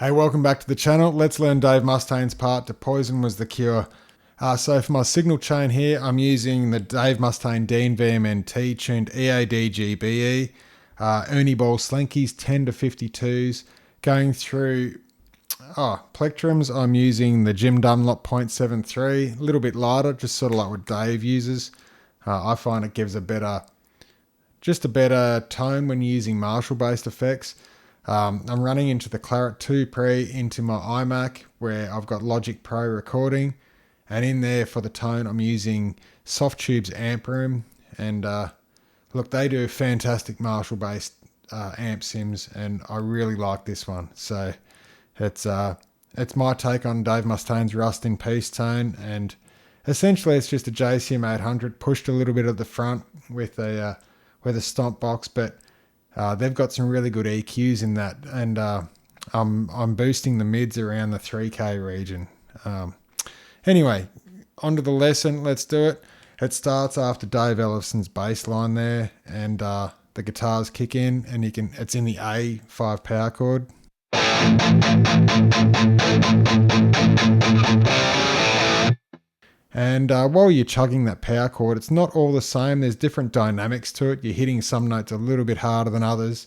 Hey, welcome back to the channel. Let's learn Dave Mustaine's part to Poison Was the Cure. So for my signal chain here, I'm using the Dave Mustaine Dean VMNT tuned EADGBE, Ernie Ball Slinkies 10 to 52s. Going through plectrums, I'm using the Jim Dunlop 0.73, a little bit lighter, just sort of like what Dave uses. I find it gives a better tone when you're using Marshall-based effects. I'm running into the Claret 2 Pre into my iMac where I've got Logic Pro recording, and in there for the tone I'm using Softtube's Amp Room, and look, they do fantastic Marshall-based amp sims, and I really like this one. So it's my take on Dave Mustaine's Rust in Peace tone, and essentially it's just a JCM 800 pushed a little bit at the front with a stomp box, but they've got some really good EQs in that, and I'm boosting the mids around the 3K region. Anyway, on to the lesson. Let's do it. It starts after Dave Ellison's bass line there, and the guitars kick in, and it's in the A5 power chord. And while you're chugging that power chord, it's not all the same. There's different dynamics to it. You're hitting some notes a little bit harder than others.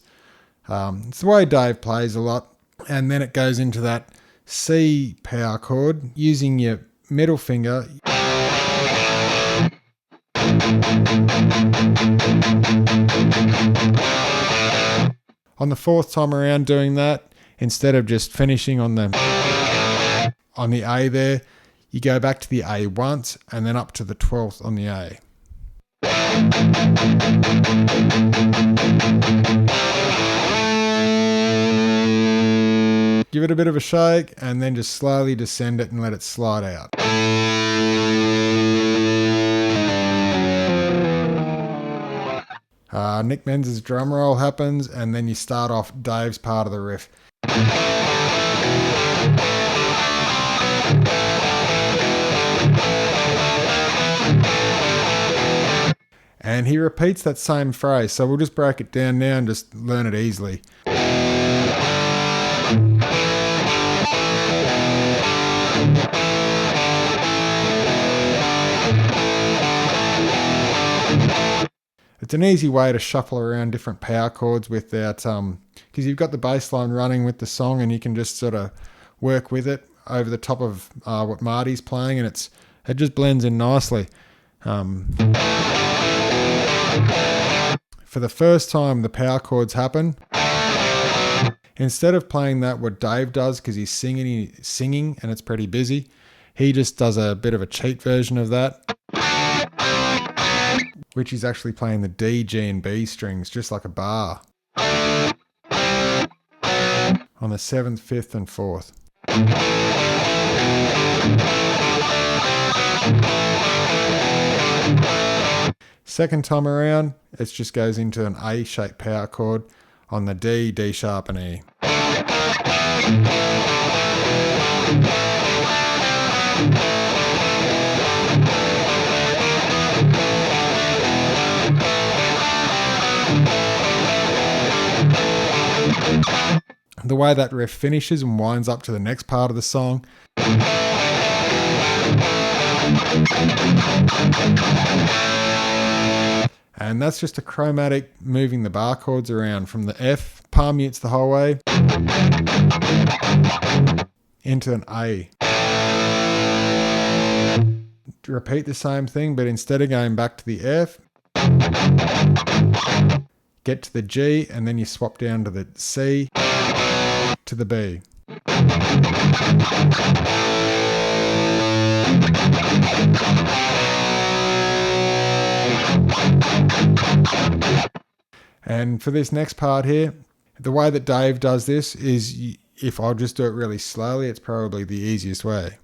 It's the way Dave plays a lot. And then it goes into that C power chord using your middle finger. On the fourth time around doing that, instead of just finishing on the A there, you go back to the A once and then up to the 12th on the A. Give it a bit of a shake and then just slowly descend it and let it slide out. Nick Menz's drum roll happens, and then you start off Dave's part of the riff. And he repeats that same phrase, so we'll just break it down now and just learn it easily. It's an easy way to shuffle around different power chords without, because you've got the bass line running with the song, and you can just sort of work with it over the top of what Marty's playing, and it just blends in nicely. For the first time the power chords happen, instead of playing that what Dave does, because he's singing and it's pretty busy, he just does a bit of a cheat version of that, which is actually playing the D, G and B strings just like a bar on the 7th, 5th and 4th. Second time around, it just goes into an A-shaped power chord on the D, D sharp and E. The way that riff finishes and winds up to the next part of the song, and that's just a chromatic moving the bar chords around from the F, palm mutes the whole way, into an A. Repeat the same thing, but instead of going back to the F, get to the G, and then you swap down to the C, to the B. And for this next part here, the way that Dave does this is, if I'll just do it really slowly, it's probably the easiest way.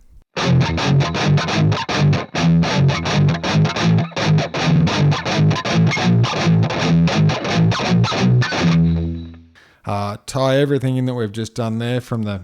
Tie everything in that we've just done there from the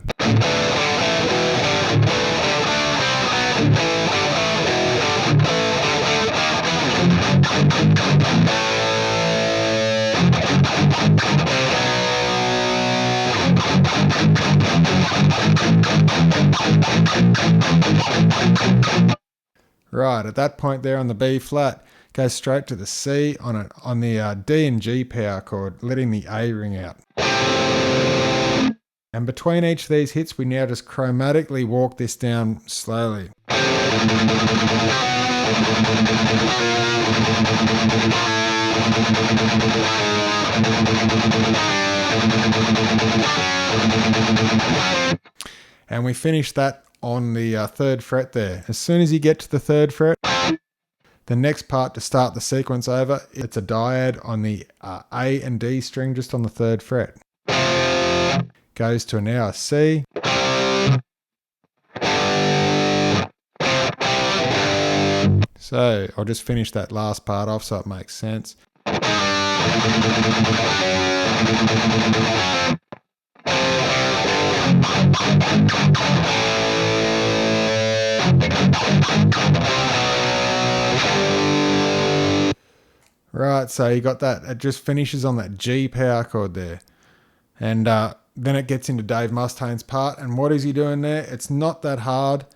Right, at that point there on the B flat, go straight to the C on the D and G power chord, letting the A ring out. And between each of these hits, we now just chromatically walk this down slowly. And we finish that on the 3rd fret there. As soon as you get to the 3rd fret, the next part to start the sequence over, it's a dyad on the A and D string just on the 3rd fret. Goes to now a C. So I'll just finish that last part off so it makes sense. Right, so you got that. It just finishes on that G power chord there. And then it gets into Dave Mustaine's part. And what is he doing there? It's not that hard.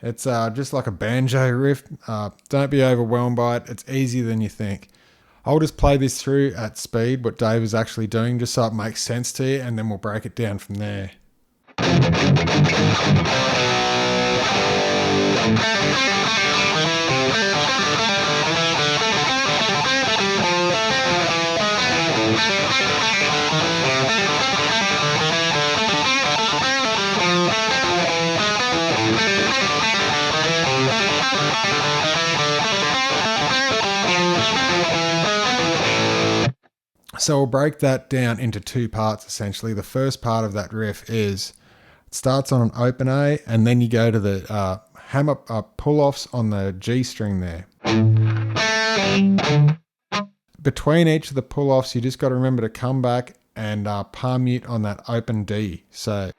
It's just like a banjo riff. Don't be overwhelmed by it. It's easier than you think. I'll just play this through at speed, what Dave is actually doing, just so it makes sense to you, and then we'll break it down from there. So we'll break that down into 2 parts essentially. The first part of that riff is, it starts on an open A, and then you go to the hammer pull-offs on the G string there. Between each of the pull-offs, you just got to remember to come back and palm mute on that open D. So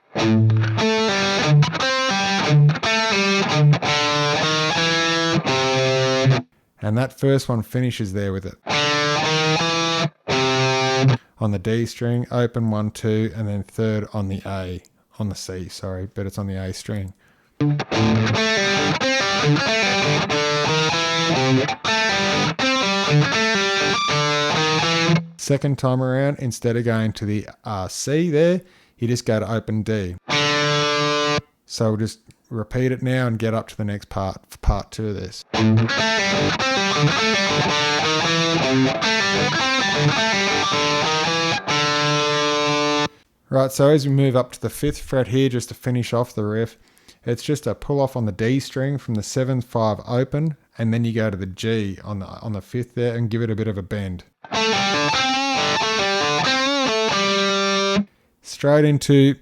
and that first one finishes there with it. On the D string, open 1, 2, and then 3rd on the A, on the C, sorry, but it's on the A string. Second time around, instead of going to the C there, you just go to open D. So we'll just repeat it now and get up to the next part, for part 2 of this. Right, so as we move up to the 5th fret here, just to finish off the riff, it's just a pull off on the D string from the 7th 5 open, and then you go to the G on the 5th there and give it a bit of a bend. Straight into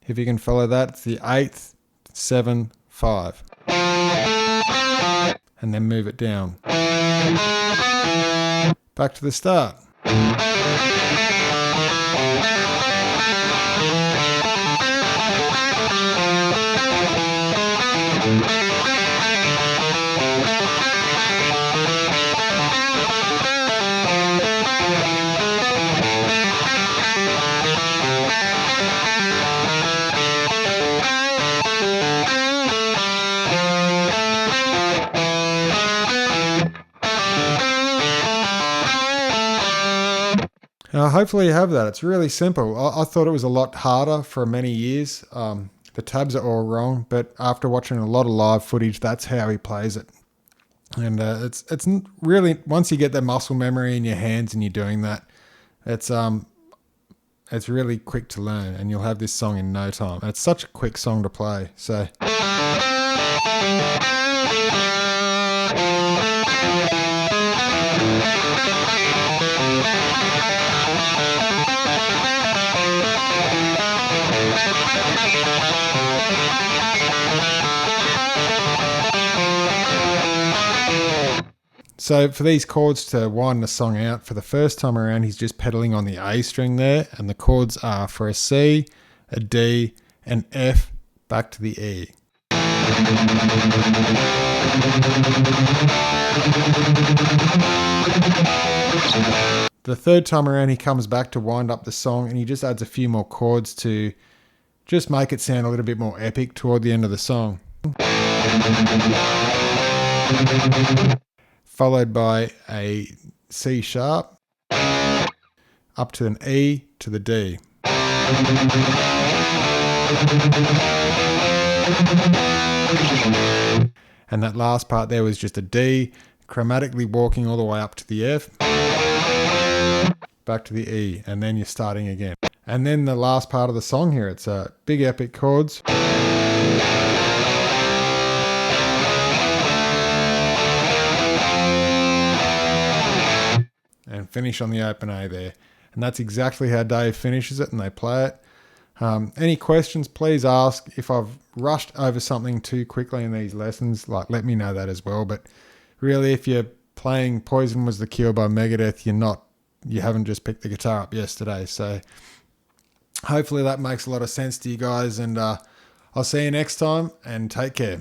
if you can follow that, it's the 8th 7 5, and then move it down. Back to the start. Hopefully you have that. It's really simple. I thought it was a lot harder for many years. The tabs are all wrong, but after watching a lot of live footage, that's how he plays it. And it's really, once you get that muscle memory in your hands and you're doing that, it's really quick to learn, and you'll have this song in no time. It's such a quick song to play. So. So for these chords to wind the song out, for the first time around, he's just pedaling on the A string there, and the chords are for a C, a D, an F, back to the E. The third time around, he comes back to wind up the song, and he just adds a few more chords to just make it sound a little bit more epic toward the end of the song. Followed by a C sharp, up to an E to the D. And that last part there was just a D, chromatically walking all the way up to the F, back to the E, and then you're starting again. And then the last part of the song here, it's big epic chords. And finish on the open A there. And that's exactly how Dave finishes it, and they play it. Any questions, please ask. If I've rushed over something too quickly in these lessons, let me know that as well. But really, if you're playing Poison Was the Cure by Megadeth, you haven't just picked the guitar up yesterday. So hopefully that makes a lot of sense to you guys, and I'll see you next time, and take care.